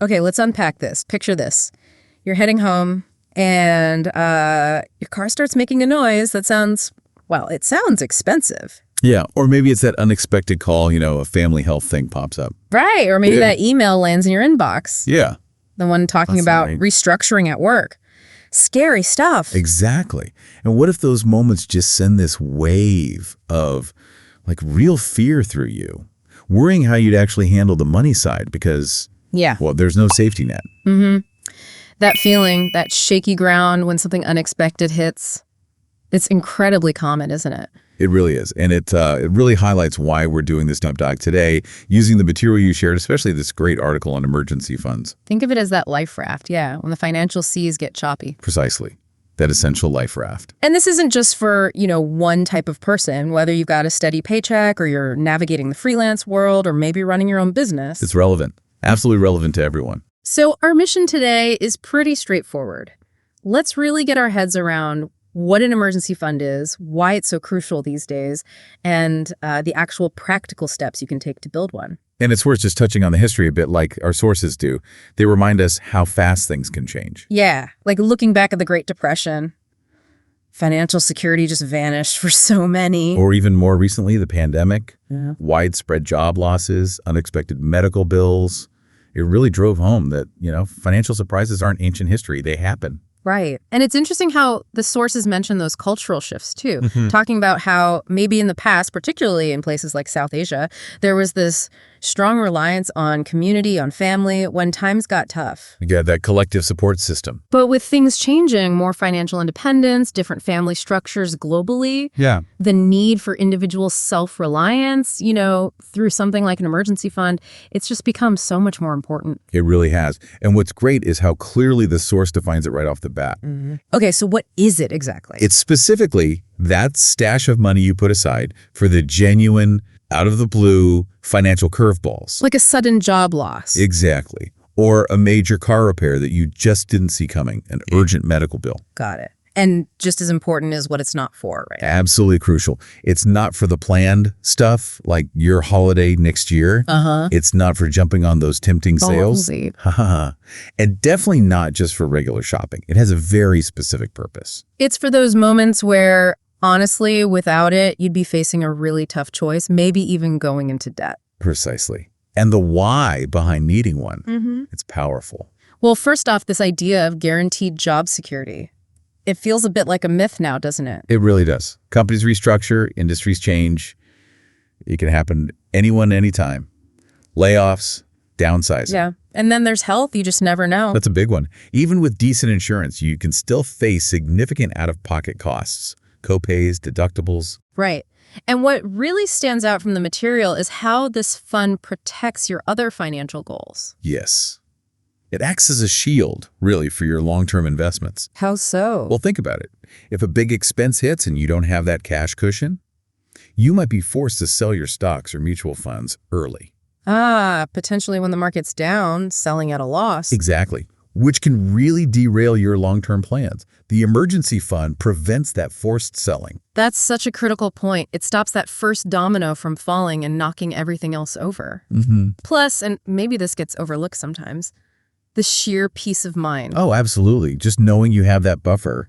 Okay, let's unpack this. Picture this. You're heading home and your car starts making a noise that sounds, well, it sounds expensive. Yeah, or maybe it's that unexpected call, a family health thing pops up. Right, or maybe that email lands in your inbox. Yeah. The one talking about restructuring at work. Scary stuff. Exactly. And what if those moments just send this wave of real fear through you, worrying how you'd actually handle the money side because, well, there's no safety net. Mm-hmm. That feeling, that shaky ground when something unexpected hits, it's incredibly common, isn't it? It really is. And it really highlights why we're doing this Dump Doc today, using the material you shared, especially this great article on emergency funds. Think of it as that life raft, when the financial seas get choppy. Precisely. That essential life raft. And this isn't just for, one type of person, whether you've got a steady paycheck or you're navigating the freelance world or maybe running your own business. It's relevant. Absolutely relevant to everyone. So our mission today is pretty straightforward. Let's really get our heads around what an emergency fund is, why it's so crucial these days, and the actual practical steps you can take to build one. And it's worth just touching on the history a bit like our sources do. They remind us how fast things can change. Yeah, like looking back at the Great Depression, financial security just vanished for so many. Or even more recently, the pandemic, widespread job losses, unexpected medical bills. It really drove home that, financial surprises aren't ancient history. They happen. Right. And it's interesting how the sources mention those cultural shifts, too, talking about how maybe in the past, particularly in places like South Asia, there was this strong reliance on community, on family, when times got tough. Yeah, that collective support system. But with things changing, more financial independence, different family structures globally, the need for individual self-reliance, through something like an emergency fund, it's just become so much more important. It really has. And what's great is how clearly the source defines it right off the bat. Okay, so what is it exactly? It's specifically that stash of money you put aside for the genuine, out-of-the-blue financial curveballs. Like a sudden job loss. Exactly. Or a major car repair that you just didn't see coming, an urgent medical bill. Got it. And just as important is what it's not for, right? Absolutely crucial. It's not for the planned stuff, like your holiday next year. It's not for jumping on those tempting sales. And definitely not just for regular shopping. It has a very specific purpose. It's for those moments where, honestly, without it, you'd be facing a really tough choice, maybe even going into debt. Precisely. And the why behind needing one, it's powerful. Well, first off, this idea of guaranteed job security. It feels a bit like a myth now, doesn't it? It really does. Companies restructure, industries change. It can happen anyone, anytime. Layoffs, downsizing. Yeah. And then there's health. You just never know. That's a big one. Even with decent insurance, you can still face significant out-of-pocket costs, co-pays, deductibles. Right. And what really stands out from the material is how this fund protects your other financial goals. Yes. It acts as a shield, really, for your long-term investments. How so? Well, think about it. If a big expense hits and you don't have that cash cushion, you might be forced to sell your stocks or mutual funds early. Potentially when the market's down, selling at a loss. Exactly, which can really derail your long-term plans. The emergency fund prevents that forced selling. That's such a critical point. It stops that first domino from falling and knocking everything else over. Plus, and maybe this gets overlooked sometimes, the sheer peace of mind. Oh, absolutely. Just knowing you have that buffer,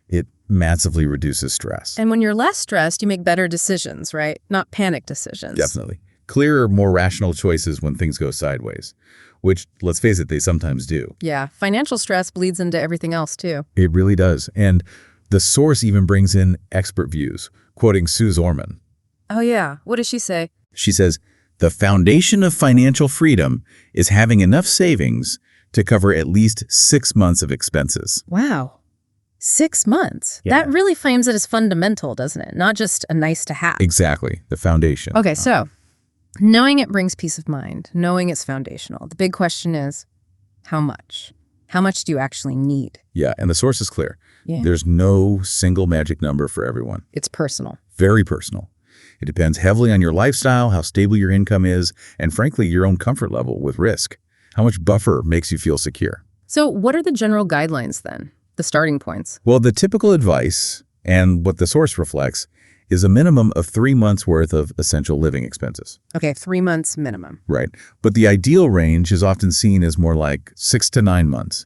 it massively reduces stress. And when you're less stressed, you make better decisions, right? Not panic decisions. Definitely. Clearer, more rational choices when things go sideways, which, let's face it, they sometimes do. Yeah, financial stress bleeds into everything else, too. It really does. And the source even brings in expert views, quoting Sue Zorman. Oh, yeah. What does she say? She says, "The foundation of financial freedom is having enough savings to cover at least 6 months of expenses." Wow. 6 months? Yeah. That really frames it as fundamental, doesn't it? Not just a nice to have. Exactly. The foundation. Okay, so knowing it brings peace of mind, knowing it's foundational. The big question is, how much? How much do you actually need? Yeah, and the source is clear. Yeah. There's no single magic number for everyone. It's personal. Very personal. It depends heavily on your lifestyle, how stable your income is, and frankly, your own comfort level with risk. How much buffer makes you feel secure? So what are the general guidelines then? The starting points? Well, the typical advice, and what the source reflects, is a minimum of 3 months worth of essential living expenses. Okay, 3 months minimum. Right. But the ideal range is often seen as more like 6 to 9 months.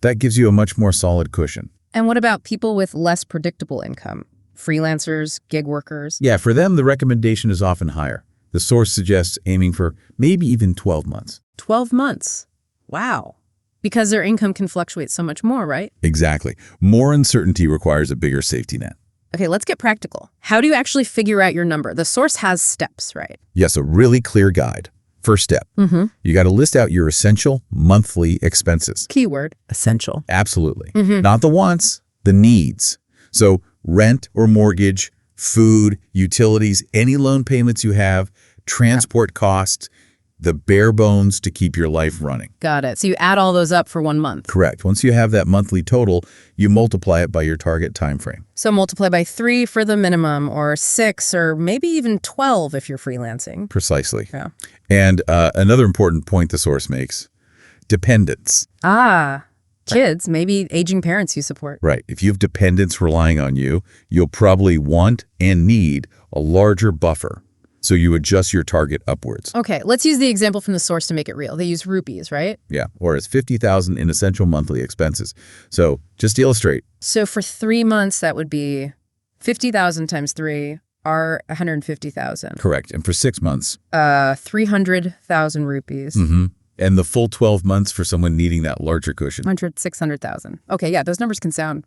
That gives you a much more solid cushion. And what about people with less predictable income? Freelancers, gig workers? Yeah, for them, the recommendation is often higher. The source suggests aiming for maybe even 12 months. 12 months. Wow. Because their income can fluctuate so much more, right? Exactly. More uncertainty requires a bigger safety net. Okay, let's get practical. How do you actually figure out your number? The source has steps, right? Yes, a really clear guide. First step, you got to list out your essential monthly expenses. Keyword, essential. Absolutely. Not the wants, the needs. So rent or mortgage, food, utilities, any loan payments you have, transport costs, the bare bones to keep your life running. Got it. So you add all those up for 1 month. Correct. Once you have that monthly total, you multiply it by your target time frame. So multiply by 3 for the minimum, or 6, or maybe even 12 if you're freelancing. Precisely. Yeah. And another important point the source makes, dependents. Kids, maybe aging parents you support. Right. If you have dependents relying on you, you'll probably want and need a larger buffer. So you adjust your target upwards. Okay, let's use the example from the source to make it real. They use rupees, right? Yeah, or it's 50,000 in essential monthly expenses. So just to illustrate. So for 3 months, that would be 50,000 times 3 are 150,000. Correct. And for 6 months. 300,000 rupees. And the full 12 months for someone needing that larger cushion. 600,000. Okay, yeah, those numbers can sound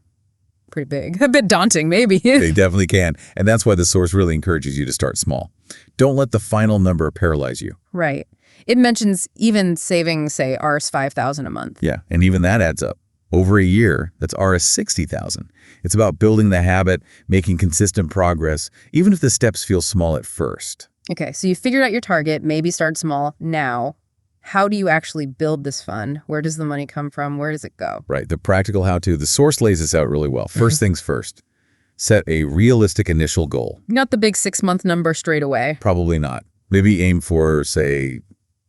pretty big. A bit daunting, maybe. They definitely can. And that's why the source really encourages you to start small. Don't let the final number paralyze you. Right. It mentions even saving, say, Rs 5,000 a month. Yeah, and even that adds up. Over a year, that's Rs 60,000. It's about building the habit, making consistent progress, even if the steps feel small at first. Okay, so you figured out your target, maybe start small. Now, how do you actually build this fund? Where does the money come from? Where does it go? Right, the practical how-to. The source lays this out really well. First things first. Set a realistic initial goal. Not the big 6-month number straight away. Probably not. Maybe aim for, say,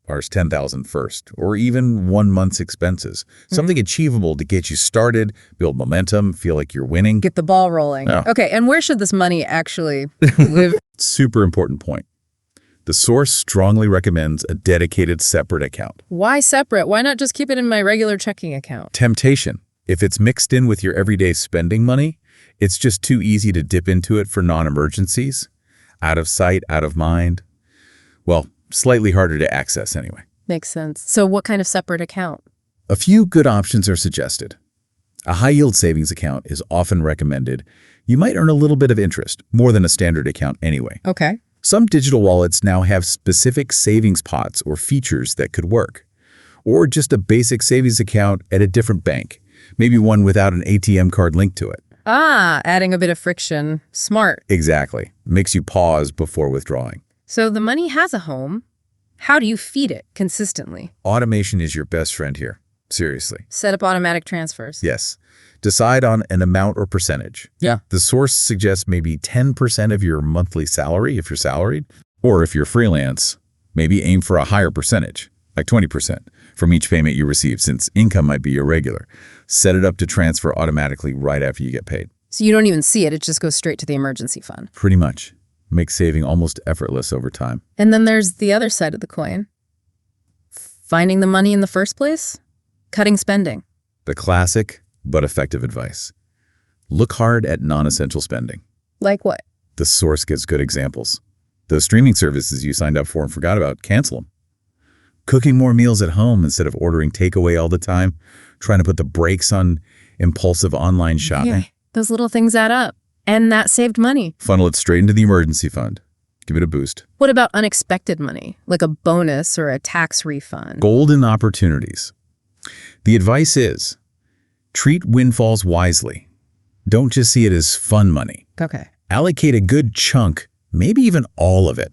Rs 10,000 first, or even 1 month's expenses. Something achievable to get you started, build momentum, feel like you're winning. Get the ball rolling. Yeah. Okay, and where should this money actually live? Super important point. The source strongly recommends a dedicated separate account. Why separate? Why not just keep it in my regular checking account? Temptation. If it's mixed in with your everyday spending money, it's just too easy to dip into it for non-emergencies. Out of sight, out of mind. Well, slightly harder to access anyway. Makes sense. So what kind of separate account? A few good options are suggested. A high-yield savings account is often recommended. You might earn a little bit of interest, more than a standard account anyway. Okay. Some digital wallets now have specific savings pots or features that could work. Or just a basic savings account at a different bank, maybe one without an ATM card linked to it. Adding a bit of friction. Smart. Exactly. Makes you pause before withdrawing. So the money has a home. How do you feed it consistently? Automation is your best friend here. Seriously. Set up automatic transfers. Yes. Decide on an amount or percentage. Yeah. The source suggests maybe 10% of your monthly salary if you're salaried, or if you're freelance, maybe aim for a higher percentage, like 20% from each payment you receive, since income might be irregular. Set it up to transfer automatically right after you get paid. So you don't even see it. It just goes straight to the emergency fund. Pretty much. Makes saving almost effortless over time. And then there's the other side of the coin. Finding the money in the first place? Cutting spending. The classic but effective advice. Look hard at non-essential spending. Like what? The source gives good examples. Those streaming services you signed up for and forgot about, cancel them. Cooking more meals at home instead of ordering takeaway all the time. Trying to put the brakes on impulsive online shopping. Yeah, those little things add up. And that saved money. Funnel it straight into the emergency fund. Give it a boost. What about unexpected money, like a bonus or a tax refund? Golden opportunities. The advice is, treat windfalls wisely. Don't just see it as fun money. Okay. Allocate a good chunk, maybe even all of it,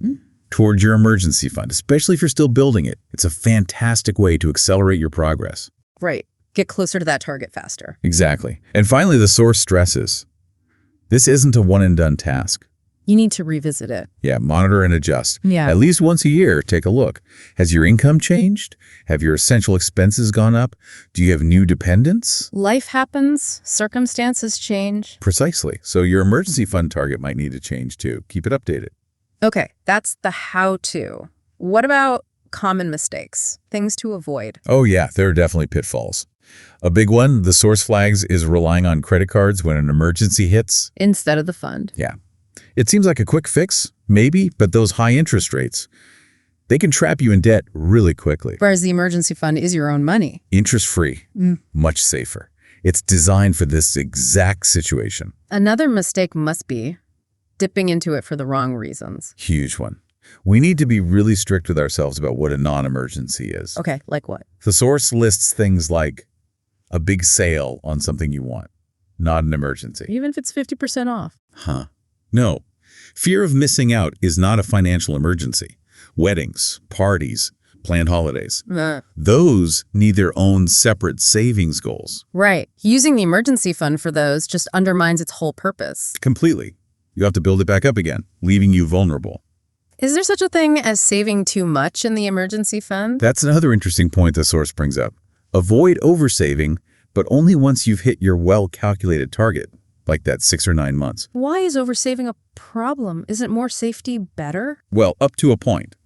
towards your emergency fund, especially if you're still building it. It's a fantastic way to accelerate your progress. Right. Get closer to that target faster. Exactly. And finally, the source stresses, this isn't a one-and-done task. You need to revisit it. Yeah, monitor and adjust. Yeah. At least once a year, take a look. Has your income changed? Have your essential expenses gone up? Do you have new dependents? Life happens, circumstances change. Precisely. So your emergency fund target might need to change too. Keep it updated. Okay, that's the how-to. What about common mistakes? Things to avoid? Oh yeah, there are definitely pitfalls. A big one, the source flags, is relying on credit cards when an emergency hits. Instead of the fund. Yeah. It seems like a quick fix, maybe, but those high interest rates, they can trap you in debt really quickly. Whereas the emergency fund is your own money. Interest-free, much safer. It's designed for this exact situation. Another mistake must be dipping into it for the wrong reasons. Huge one. We need to be really strict with ourselves about what a non-emergency is. Okay, like what? The source lists things like a big sale on something you want, not an emergency. Even if it's 50% off. Huh. No. Fear of missing out is not a financial emergency. Weddings, parties, planned holidays. Those need their own separate savings goals. Right. Using the emergency fund for those just undermines its whole purpose. Completely. You have to build it back up again, leaving you vulnerable. Is there such a thing as saving too much in the emergency fund? That's another interesting point the source brings up. Avoid oversaving, but only once you've hit your well-calculated target, like that 6 or 9 months. Why is oversaving a problem? Isn't more safety better? Well, up to a point.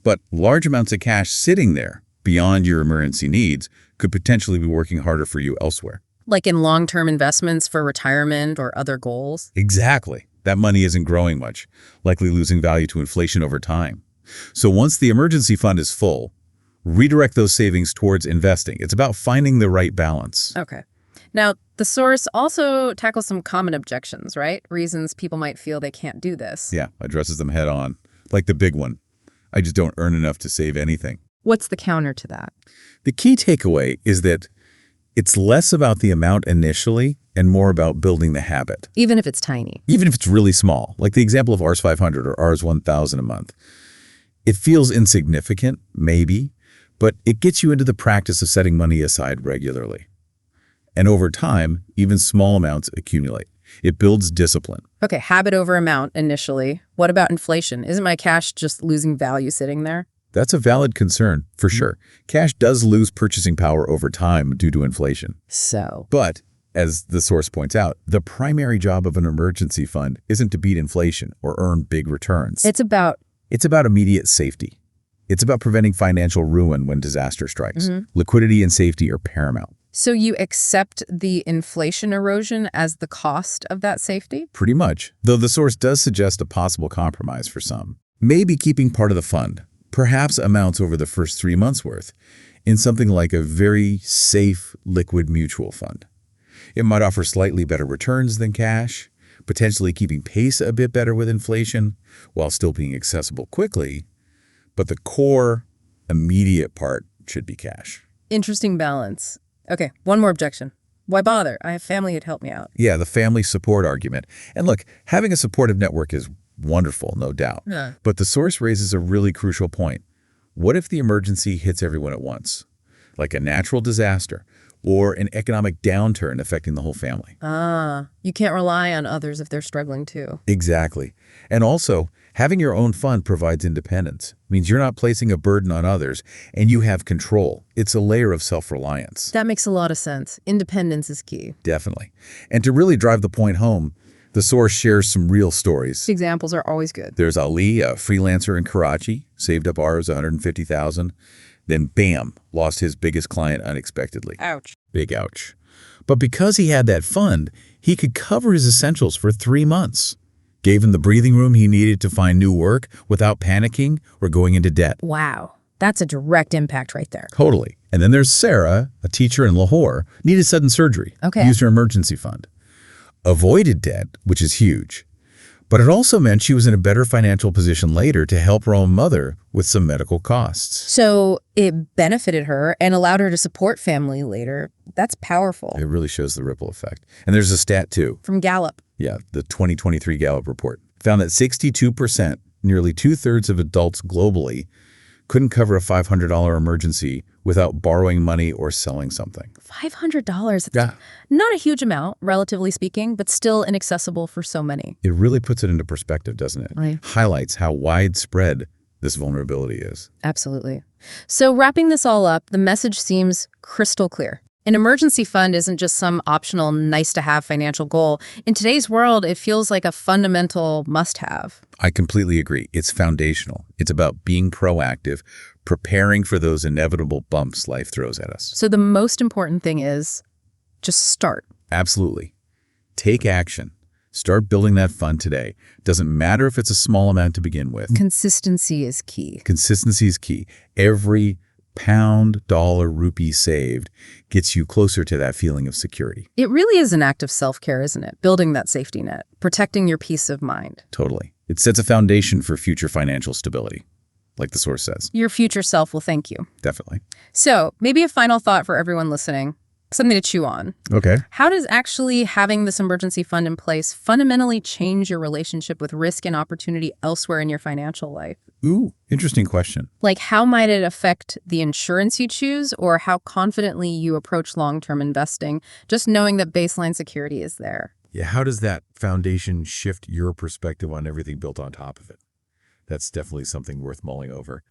But large amounts of cash sitting there, beyond your emergency needs, could potentially be working harder for you elsewhere. Like in long-term investments for retirement or other goals? Exactly. That money isn't growing much, likely losing value to inflation over time. So once the emergency fund is full, redirect those savings towards investing. It's about finding the right balance. Okay. Now, the source also tackles some common objections, right? Reasons people might feel they can't do this. Yeah, addresses them head on. Like the big one. I just don't earn enough to save anything. What's the counter to that? The key takeaway is that it's less about the amount initially and more about building the habit. Even if it's tiny. Even if it's really small, like the example of Rs 500 or Rs 1000 a month. It feels insignificant, maybe, but it gets you into the practice of setting money aside regularly. And over time, even small amounts accumulate. It builds discipline. Okay, habit over amount initially. What about inflation? Isn't my cash just losing value sitting there? That's a valid concern, for sure. Cash does lose purchasing power over time due to inflation. So? But, as the source points out, the primary job of an emergency fund isn't to beat inflation or earn big returns. It's about immediate safety. It's about preventing financial ruin when disaster strikes. Liquidity and safety are paramount. So you accept the inflation erosion as the cost of that safety? Pretty much, though the source does suggest a possible compromise for some. Maybe keeping part of the fund, perhaps amounts over the first 3 months' worth, in something like a very safe liquid mutual fund. It might offer slightly better returns than cash, potentially keeping pace a bit better with inflation, while still being accessible quickly, but the core, immediate part should be cash. Interesting balance. Okay, one more objection. Why bother? I have family who'd help me out. Yeah, the family support argument. And look, having a supportive network is wonderful, no doubt. Yeah. But the source raises a really crucial point. What if the emergency hits everyone at once? Like a natural disaster or an economic downturn affecting the whole family. You can't rely on others if they're struggling too. Exactly. And also, having your own fund provides independence. It means you're not placing a burden on others and you have control. It's a layer of self-reliance. That makes a lot of sense. Independence is key. Definitely. And to really drive the point home, the source shares some real stories. Examples are always good. There's Ali, a freelancer in Karachi, saved up Rs 150,000. Then bam, lost his biggest client unexpectedly. Ouch. Big ouch. But because he had that fund, he could cover his essentials for 3 months. Gave him the breathing room he needed to find new work without panicking or going into debt. Wow. That's a direct impact right there. Totally. And then there's Sarah, a teacher in Lahore, needed sudden surgery. Okay. Used her emergency fund. Avoided debt, which is huge. But it also meant she was in a better financial position later to help her own mother with some medical costs. So it benefited her and allowed her to support family later. That's powerful. It really shows the ripple effect. And there's a stat too. From Gallup. Yeah, the 2023 Gallup report found that 62%, nearly 2/3 of adults globally, couldn't cover a $500 emergency without borrowing money or selling something. $500. Yeah. Not a huge amount, relatively speaking, but still inaccessible for so many. It really puts it into perspective, doesn't it? Right. Highlights how widespread this vulnerability is. Absolutely. So wrapping this all up, the message seems crystal clear. An emergency fund isn't just some optional, nice-to-have financial goal. In today's world, it feels like a fundamental must-have. I completely agree. It's foundational. It's about being proactive, preparing for those inevitable bumps life throws at us. So the most important thing is just start. Absolutely. Take action. Start building that fund today. Doesn't matter if it's a small amount to begin with. Consistency is key. Consistency is key. Every pound, dollar, rupee saved gets you closer to that feeling of security. It really is an act of self-care, isn't it? Building that safety net, protecting your peace of mind. Totally. It sets a foundation for future financial stability, like the source says. Your future self will thank you. Definitely. So maybe a final thought for everyone listening. Something to chew on. Okay. How does actually having this emergency fund in place fundamentally change your relationship with risk and opportunity elsewhere in your financial life? Ooh, interesting question. Like, how might it affect the insurance you choose or how confidently you approach long-term investing, just knowing that baseline security is there? Yeah, how does that foundation shift your perspective on everything built on top of it? That's definitely something worth mulling over.